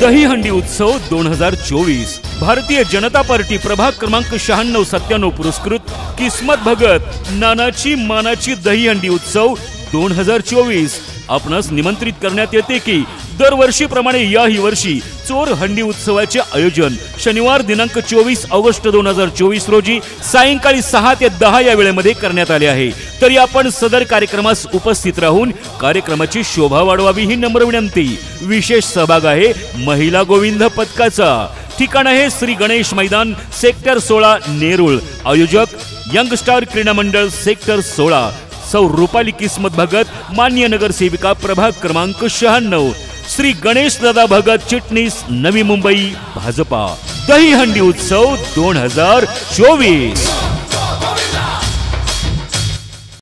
दहीहंडी उत्सव 2024 भारतीय जनता पार्टी प्रभाग क्रमांक 96-97 पुरस्कृत किस्मत भगत नानाची मानाची दहीहंडी उत्सव 2024 आपणास निमंत्रित करण्यात येते की दरवर्षीप्रमाणे याही वर्षी चोर हंडी उत्सवाचे आयोजन शनिवार दिनांक 24 ऑगस्ट 2024 रोजी सायंकाळी 6 ते 10 या वेळेमध्ये करण्यात आले आहे। तरी आपण सदर कार्यक्रमास उपस्थित राहून कार्यक्रमाची शोभा वाढवावी ही नम्र विनंती। विशेष सहभाग आहे महिला गोविंद पथकाचा। ठिकाण आहे श्री गणेश मैदान सेक्टर 16 नेरुळ। आयोजक यंग स्टार क्रीडा मंडळ सेक्टर 16। सौ रूपाली किस्मत भगत मान्य नगरसेविका प्रभाग क्रमांक 96। श्री गणेश दादा भगत चिटणीस नवी मुंबई भाजपा। दहीहंडी उत्सव 2024।